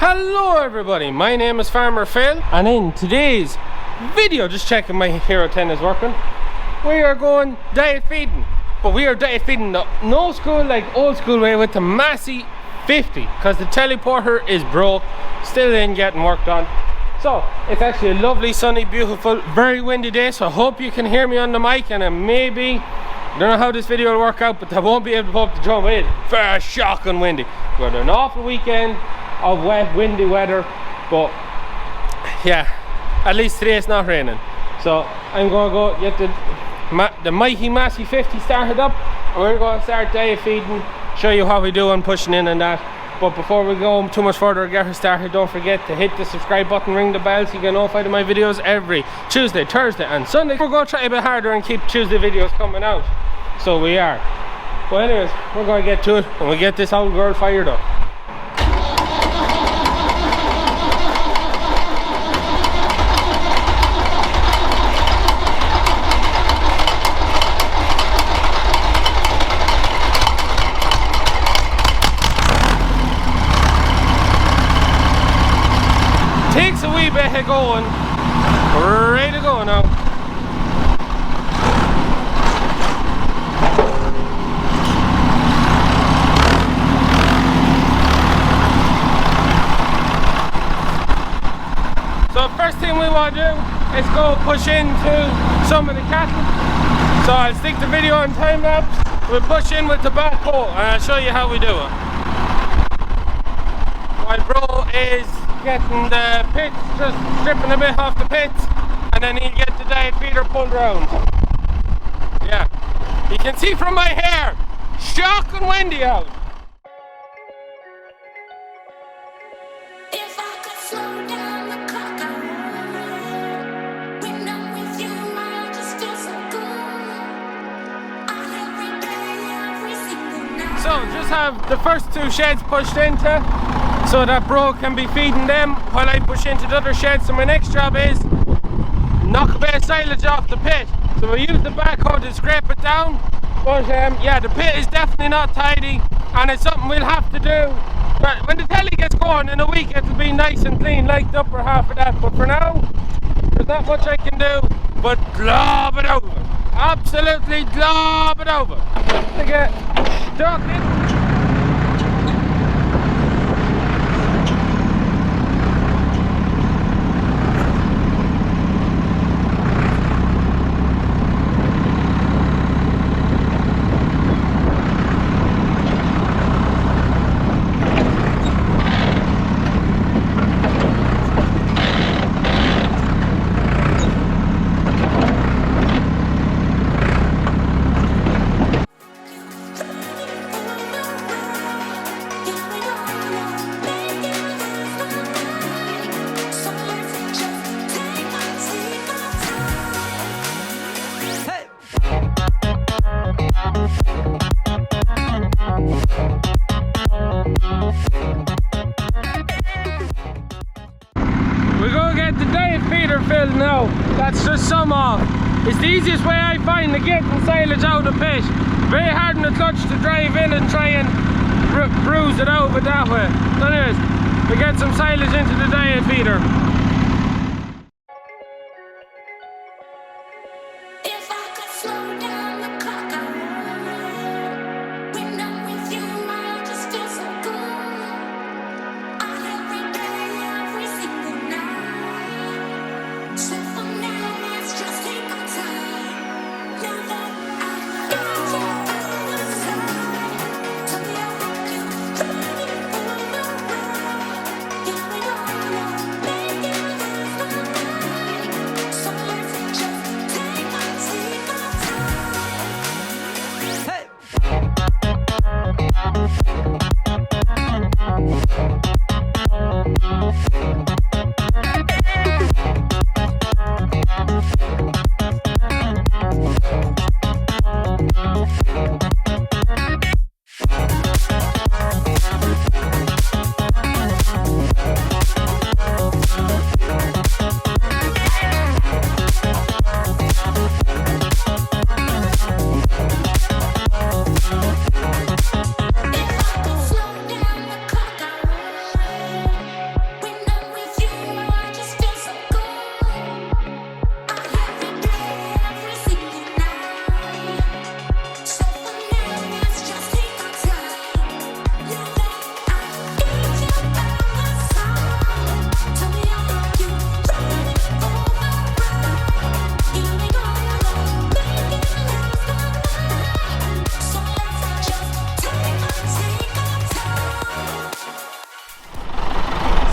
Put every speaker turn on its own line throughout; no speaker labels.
Hello everybody, my name is Farmer Phil, and in today's video, just checking my Hero 10 is working, we are going diet feeding. But we are diet feeding the no school, like old school way, with the Massey 50, because the teleporter is broke, still ain't getting work done. So it's actually a lovely, sunny, beautiful, very windy day, so I hope you can hear me on the mic, and maybe, I don't know how this video will work out, but I won't be able to put up the drum. It's very shocking windy. We had an awful weekend of wet, windy weather, but yeah, at least today it's not raining. So I'm going to go get the mighty Massey 50 started up, and we're going to start diet feeding, show you how we do on pushing in and that. But before we go too much further and get her started, don't forget to hit the subscribe button, ring the bell, so you get notified of my videos every Tuesday, Thursday and Sunday. We're going to try a bit harder and keep Tuesday videos coming out, so we are. But anyways, we're going to get to it and we get this old girl fired up. Takes a wee bit of going. We're ready to go now. So first thing we want to do is go push into some of the cattle. So I'll stick the video on time lapse. We'll push in with the backhoe and I'll show you how we do it. While bro is getting the pits, just stripping a bit off the pits, and then he'll get the diet feeder pulled around. Yeah, you can see from my hair, shocking windy out. So just have the first two sheds pushed into, so that bro can be feeding them while I push into the other shed. So my next job is knock a bit of silage off the pit. So we use the backhoe to scrape it down. But yeah, the pit is definitely not tidy, and it's something we'll have to do. But when the telly gets going in a week, it'll be nice and clean, like the upper half of that. But for now, there's not much I can do but glob it over. Absolutely glob it over. To get stuck in. We're going to get the diet feeder filled now. That's just some off. It's the easiest way I find to get the silage out of the pit. Very hard in the clutch to drive in and try and bruise it out with that way. So anyways, we get some silage into the diet feeder.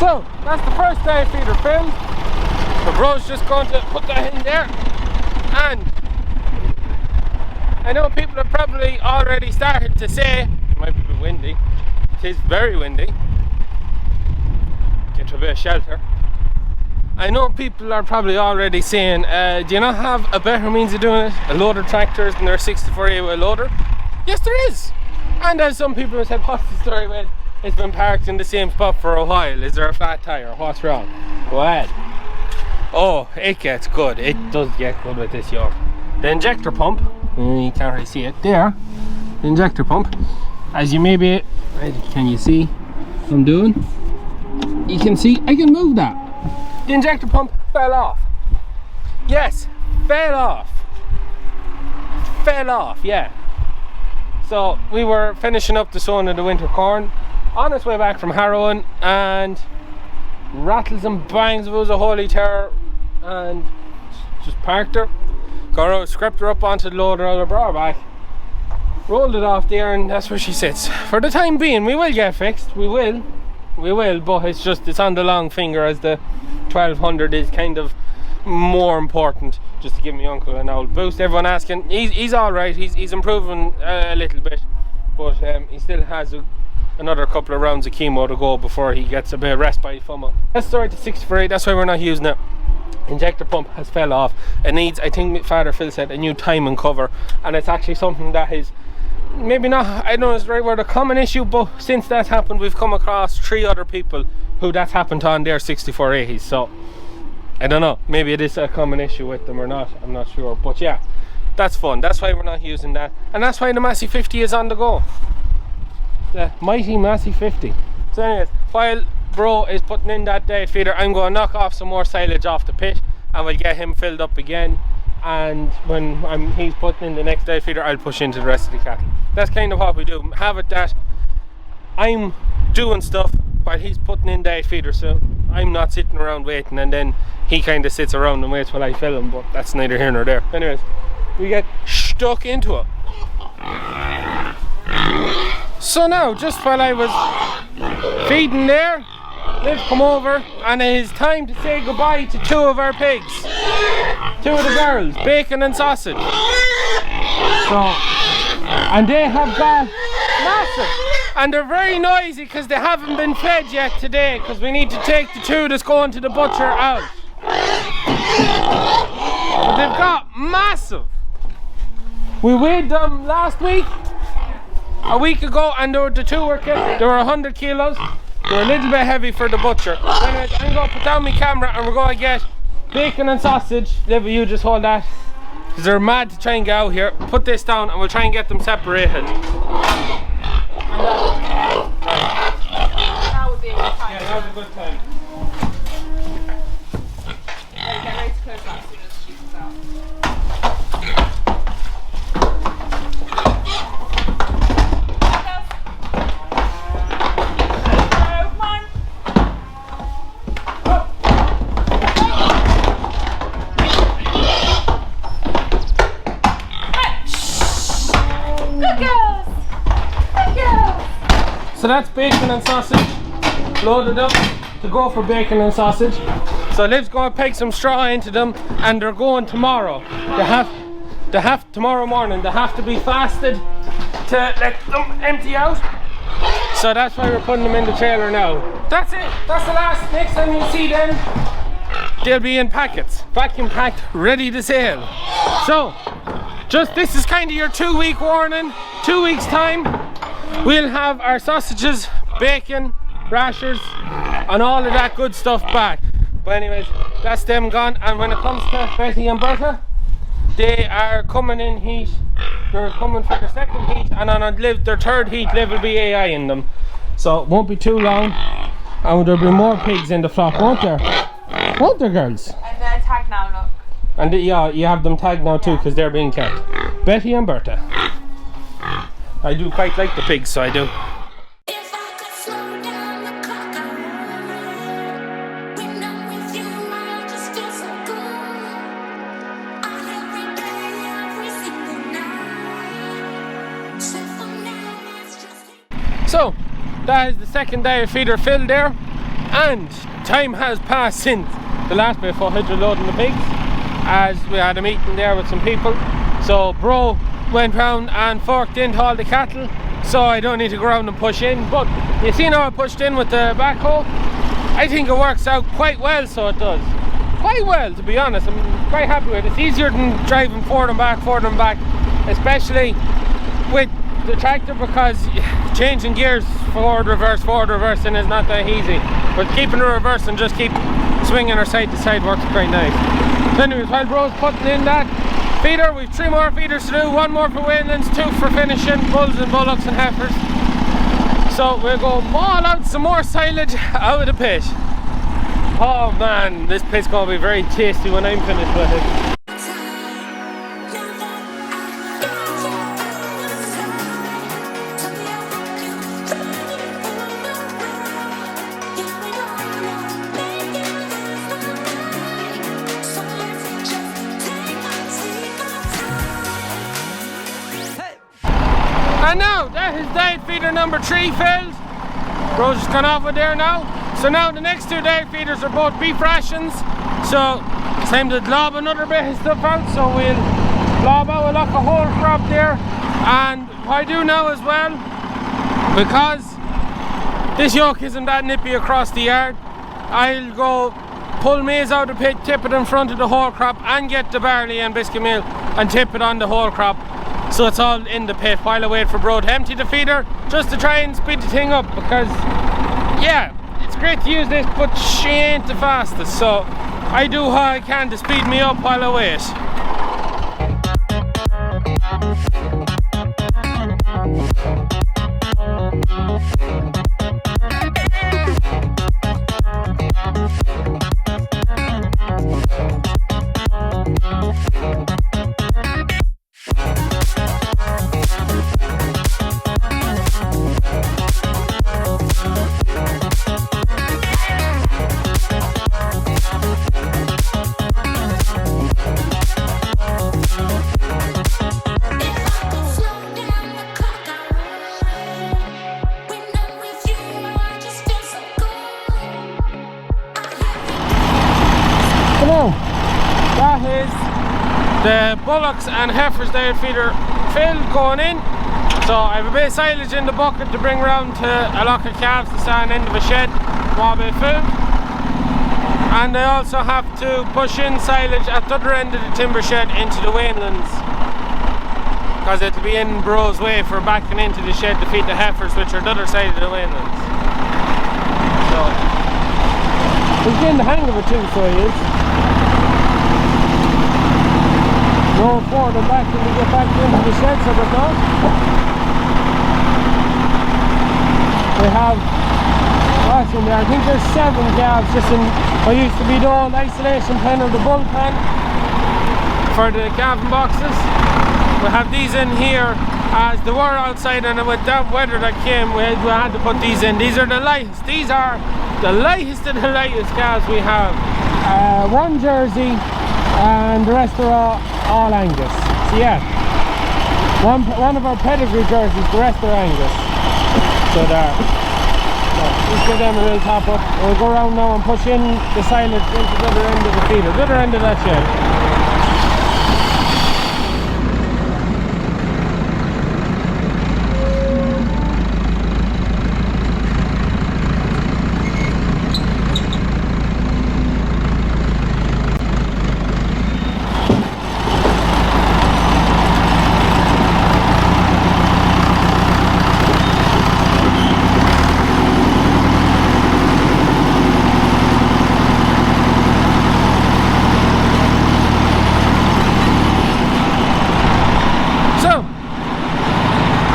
So that's the first diet feeder filled. The bro's just going to put that in there, and I know people have probably already started to say, it might be a bit windy, it is very windy, get to a bit of shelter. I know people are probably already saying, do you not have a better means of doing it? A load of tractors and their 64A with a loader? Yes, there is. And as some people have said, what's the story with it's been parked in the same spot for a while? Is there a flat tire? What's wrong? Go ahead. Oh, it gets good. It does get good with this yoke. The injector pump, you can't really see it there. The injector pump, as you maybe, can you see what I'm doing? You can see, I can move that. The injector pump fell off. Yes, fell off. Fell off, yeah. So we were finishing up the sowing of the winter corn on its way back from harrowing, and rattles and bangs, it was a holy terror, and just parked her, got her out, scrapped her up onto the loader, out of her back, rolled it off there, and that's where she sits. For the time being, we will get fixed, we will, but it's on the long finger, as the 1200 is kind of more important, just to give my uncle an old boost. Everyone asking, he's all right, he's improving a little bit, but he still has another couple of rounds of chemo to go before he gets a bit of respite from it. Let's start to 64A, that's why we're not using it. Injector pump has fell off. It needs, I think Fodder Phil said, a new timing cover, and it's actually something that is maybe not, I don't know if it's the right word, a common issue, but since that's happened we've come across 3 other people who that's happened to on their 64As, so I don't know, maybe it is a common issue with them or not, I'm not sure, but yeah, that's fun. That's why we're not using that, and that's why the Massey 50 is on the go. The mighty Massey 50. So anyways, while bro is putting in that diet feeder, I'm going to knock off some more silage off the pit, and we'll get him filled up again, and when he's putting in the next diet feeder, I'll push into the rest of the cattle. That's kind of what we do. Have it that I'm doing stuff while he's putting in diet feeder, so I'm not sitting around waiting, and then he kind of sits around and waits while I fill him, but that's neither here nor there. Anyways, we get stuck into it. So now, just while I was feeding there, Liv's come over, and it is time to say goodbye to 2 of our pigs. 2 of the girls, Bacon and Sausage. So, and they have got massive, and they're very noisy because they haven't been fed yet today, because we need to take the 2 that's going to the butcher out. But they've got massive. We weighed them last week, a week ago, and the 2 were 100 kilos. They were a little bit heavy for the butcher. Anyways, I'm going to put down my camera, and we're going to get Bacon and Sausage. Liv, you just hold that, because they're mad to try and get out here. Put this down, and we'll try and get them separated.
That would be a good time.
Yeah, that was a good time.
Get ready to close that as soon as she comes out.
So that's bacon and sausage loaded up to go for bacon and sausage. So Liv's going to peg some straw into them, and they're going tomorrow. They have tomorrow morning. They have to be fasted to let them empty out. So that's why we're putting them in the trailer now. That's it. That's the last. Next time you see them, they'll be in packets, vacuum packed, ready to sail. So just this is kind of your 2-week warning. 2 weeks time, we'll have our sausages, bacon, rashers, and all of that good stuff back. But anyways, that's them gone. And when it comes to Betty and Bertha, they are coming in heat. They're coming for the 2nd heat, and on their 3rd heat, Liv will be AI in them. So it won't be too long, and there'll be more pigs in the flock, won't there? Won't there, girls?
And they're tagged now, look.
And yeah, you have them tagged now too, because they're being kept. Betty and Bertha. I do quite like the pigs, so I do. So that is the 2nd diet feeder filled there. And time has passed since the last bit of footage of loading the pigs, as we had a meeting there with some people. So bro went round and forked into all the cattle, so I don't need to go around and push in. But you see how I pushed in with the backhoe? I think it works out quite well, so it does. Quite well, to be honest. I'm quite happy with it. It's easier than driving forward and back, especially with the tractor, because changing gears forward reverse and is not that easy. But keeping the reverse and just keep swinging her side to side works quite nice. So anyways, while bro's putting in that feeder, we've 3 more feeders to do, 1 more for weanlings, 2 for finishing bulls and bullocks and heifers. So we'll go maul out some more silage out of the pit. Oh man, this pit's gonna be very tasty when I'm finished with it. And now that is diet feeder number 3 filled. Bro's just gone off with there now. So now the next 2 diet feeders are both beef rations. So it's time to lob another bit of stuff out. So we'll lob out a lot of whole crop there. And what I do now as well, because this yoke isn't that nippy across the yard, I'll go pull maize out of the pit, tip it in front of the whole crop, and get the barley and biscuit meal and tip it on the whole crop. So it's all in the pit while I wait for bro to empty the feeder, just to try and speed the thing up, because yeah, it's great to use this, but she ain't the fastest, so I do what I can to speed me up while I wait. That is the bullocks and heifers diet feeder filled going in. So I have a bit of silage in the bucket to bring round to a lot of calves to stand end of a shed, more bit of food. And I also have to push in silage at the other end of the timber shed into the weanlings, because it'll be in bro's way for backing into the shed to feed the heifers, which are the other side of the weanlings. So he's getting the hang of it too, so he is. Go forward and back when we get back into the shed, so there's no. We have, what's in there? I think there's 7 calves just in what used to be the old isolation pen or the bull pen for the calving boxes. We have these in here as they were outside, and with that weather that came, we had to put these in. These are the lightest. These are the lightest of the lightest calves we have. 1 Jersey, and the rest are all Angus. So yeah, one of our pedigree jerseys, the rest are Angus. So there. So let's give them a little top up. We'll go around now and push in the silage into the other end of the feeder, the other end of that shed.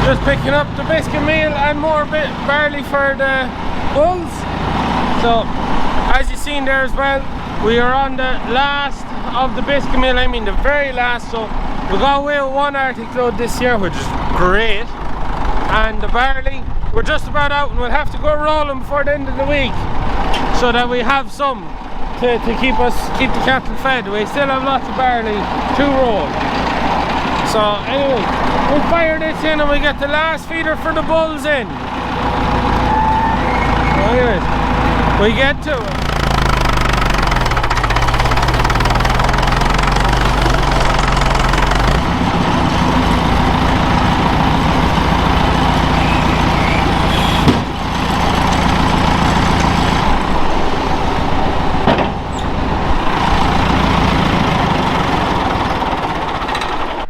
Just picking up the biscuit meal and more barley for the bulls. So as you've seen there as well, we are on the last of the biscuit meal, I mean the very last. So we got away with 1 arctic load this year, which is great. And the barley, we're just about out, and we'll have to go rolling before the end of the week, so that we have some to keep the cattle fed. We still have lots of barley to roll. So anyway, we'll fire this in and we get the last feeder for the bulls in. So anyways, We get to it.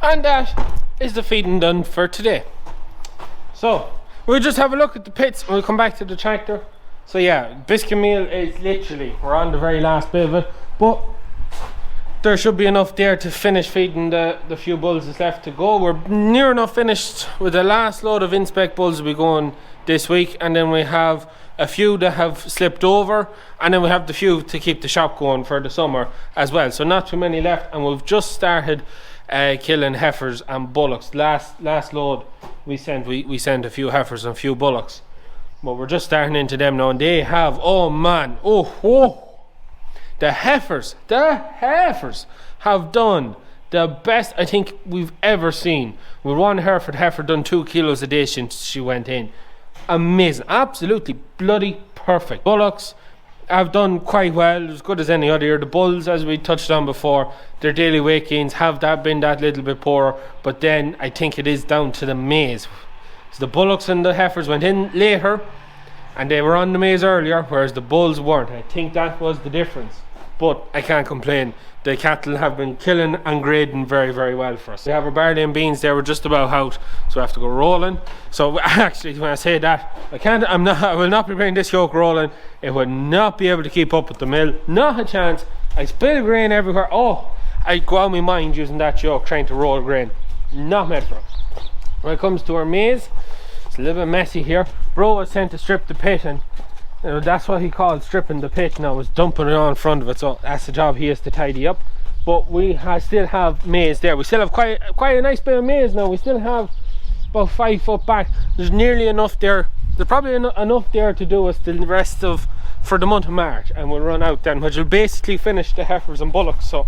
And that is the feeding done for today. So we'll just have a look at the pits and we'll come back to the tractor. So yeah, biscuit meal is literally, we're on the very last bit of it, but there should be enough there to finish feeding the few bulls that's left to go. We're near enough finished with the last load of inspect bulls will be going this week, and then we have a few that have slipped over, and then we have the few to keep the shop going for the summer as well. So not too many left, and we've just started killing heifers and bullocks. Last load we sent a few heifers and a few bullocks, but we're just starting into them now, and they have, oh man, the heifers have done the best I think we've ever seen. With one Hereford heifer done 2 kilos a day since she went in. Amazing, absolutely bloody perfect. Bullocks have done quite well, as good as any other year. The bulls, as we touched on before, their daily weight gains have been that little bit poorer, but then I think it is down to the maize. So the bullocks and the heifers went in later and they were on the maize earlier, whereas the bulls weren't. I think that was the difference, but I can't complain. The cattle have been killing and grading very, very well for us. We have our barley and beans there, we're just about out, so we have to go rolling. So actually, when I say that, I will not be bringing this yoke rolling. It would not be able to keep up with the mill, not a chance. I spill grain everywhere. Oh, I go out of my mind using that yoke trying to roll grain. Not meant for it. When it comes to our maize, it's a little bit messy here. Bro was sent to strip the pit, and you know, that's what he called stripping the pit. Now was dumping it on in front of it, so that's the job he has to tidy up. But we still have maize there. We still have quite a nice bit of maize now. We still have about 5 foot back. There's nearly enough there. There's probably enough there to do us the rest of for the month of March, and we'll run out then, which will basically finish the heifers and bullocks. So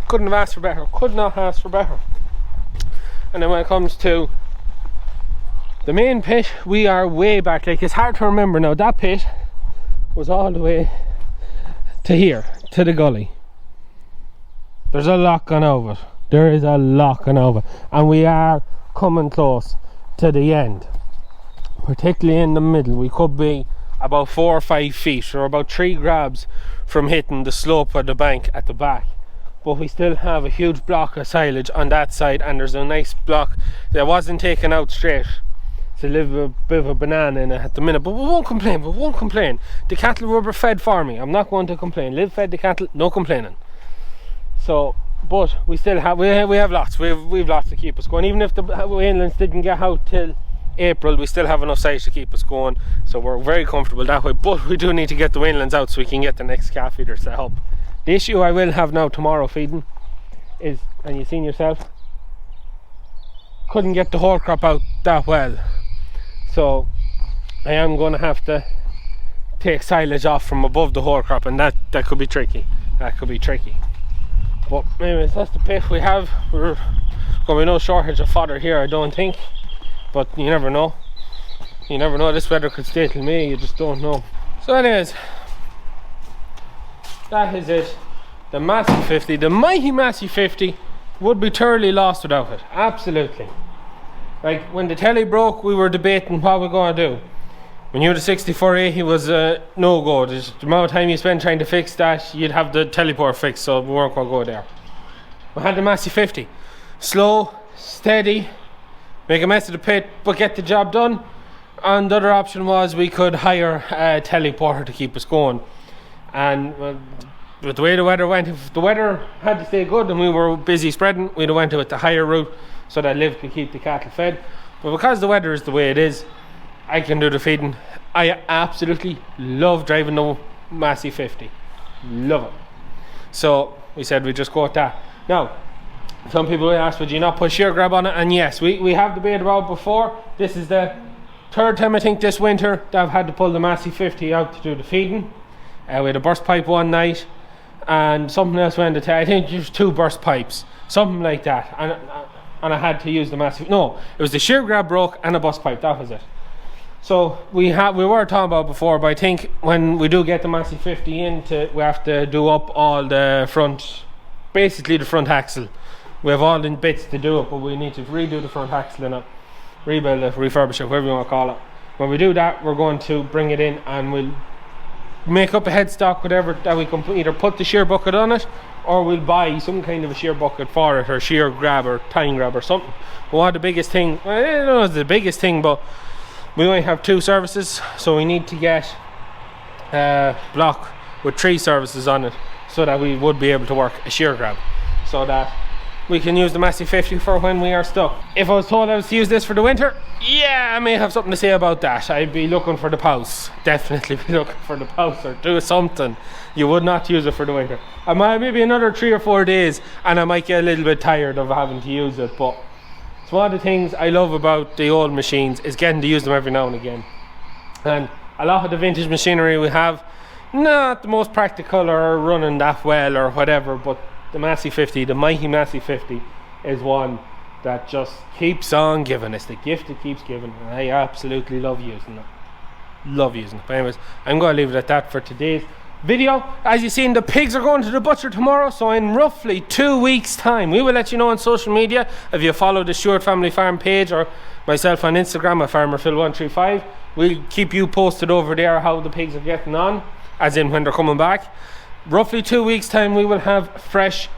couldn't have asked for better. Could not ask for better. And then when it comes to the main pit, we are way back. Like, it's hard to remember now. That pit was all the way to here, to the gully. There's a lot gone over. There is a lot gone over, and we are coming close to the end, particularly in the middle. We could be about 4 or 5 feet, or about 3 grabs from hitting the slope of the bank at the back. But we still have a huge block of silage on that side, and there's a nice block that wasn't taken out straight. It's a little bit of a banana in it at the minute, but we won't complain. The cattle were fed for me. I'm not going to complain. Liv fed the cattle, no complaining. So, but we still have, we have lots. We've lots to keep us going. Even if the Wainlands didn't get out till April, we still have enough size to keep us going. So we're very comfortable that way. But we do need to get the Wainlands out so we can get the next calf feeder set up. The issue I will have now tomorrow feeding is, and you've seen yourself, couldn't get the whole crop out that well. So I am going to have to take silage off from above the whole crop, and that could be tricky. But anyways, that's the pit we have. We're going to be no shortage of fodder here, I don't think, but you never know. This weather could stay till May, you just don't know. So anyways, that is it. The Massey 50, the mighty Massey 50, would be thoroughly lost without it. Absolutely. Like, when the telly broke, we were debating what we're going to do. We knew the 6480 was no go. The amount of time you spend trying to fix that, you'd have the teleport fixed, so we weren't going to go there. We had the Massey 50. Slow, steady, make a mess of the pit, but get the job done. And the other option was we could hire a teleporter to keep us going. And with the way the weather went, if the weather had to stay good and we were busy spreading, we'd have went with the higher route so that Liv could keep the cattle fed. But because the weather is the way it is, I can do the feeding. I absolutely love driving the Massey 50. Love it. So we said we'd just go with that. Now, some people will ask, would you not put shear grab on it? And yes, we have debated about it before. This is the 3rd time I think this winter that I've had to pull the Massey 50 out to do the feeding. We had a burst pipe one night, and something else went to I think just 2 burst pipes, something like that, and I had to use the Massey. No, it was the shear grab broke and a burst pipe, that was it. So we were talking about before, but I think when we do get the Massey 50 in, we have to do up all the front, basically the front axle. We have all the bits to do it, but we need to redo the front axle and rebuild it, refurbish it, whatever you want to call it. When we do that, we're going to bring it in and we'll make up a headstock, whatever, that we can either put the shear bucket on it, or we'll buy some kind of a shear bucket for it, or shear grab or tine grab or something. But what the biggest thing, well, I don't know it's the biggest thing, but we only have 2 services, so we need to get a block with 3 services on it, so that we would be able to work a shear grab, so that we can use the Massey 50 for when we are stuck. If I was told I was to use this for the winter, yeah, I may have something to say about that. I'd be looking for the pause. Definitely be looking for the pause or do something. You would not use it for the winter. I might maybe another 3 or 4 days and I might get a little bit tired of having to use it, but it's one of the things I love about the old machines is getting to use them every now and again. And a lot of the vintage machinery we have, not the most practical or running that well or whatever, but the Massey 50, the mighty Massey 50, is one that just keeps on giving. It's the gift that keeps giving, and I absolutely love using it. Love using it. But anyways, I'm going to leave it at that for today's video. As you've seen, the pigs are going to the butcher tomorrow, so in roughly 2 weeks time we will let you know on social media. If you follow the Stewart Family Farm page or myself on Instagram at FarmerPhil135, we'll keep you posted over there how the pigs are getting on, as in when they're coming back. Roughly 2 weeks time we will have fresh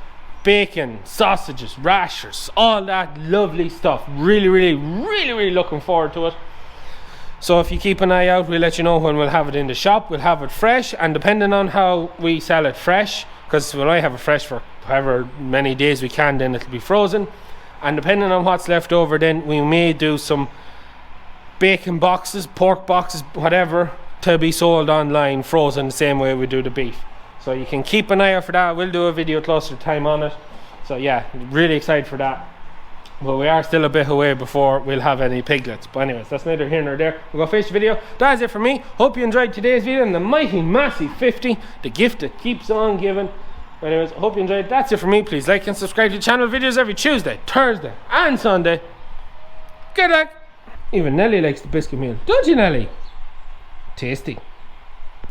bacon, sausages, rashers, all that lovely stuff. Really looking forward to it. So if you keep an eye out, we'll let you know when we'll have it in the shop. We'll have it fresh, and depending on how we sell it fresh, because we'll only have it fresh for however many days we can, then it'll be frozen, and depending on what's left over, then we may do some bacon boxes, pork boxes, whatever, to be sold online frozen the same way we do the beef. So you can keep an eye out for that. We'll do a video closer to time on it. So yeah, really excited for that. But we are still a bit away before we'll have any piglets. But anyways, that's neither here nor there. We'll go finish the video. That's it for me. Hope you enjoyed today's video on the mighty Massey 50, the gift that keeps on giving. But anyways, hope you enjoyed. That's it for me. Please like and subscribe to the channel. Videos every Tuesday, Thursday and Sunday. Good luck. Even Nelly likes the biscuit meal. Don't you, Nelly? Tasty.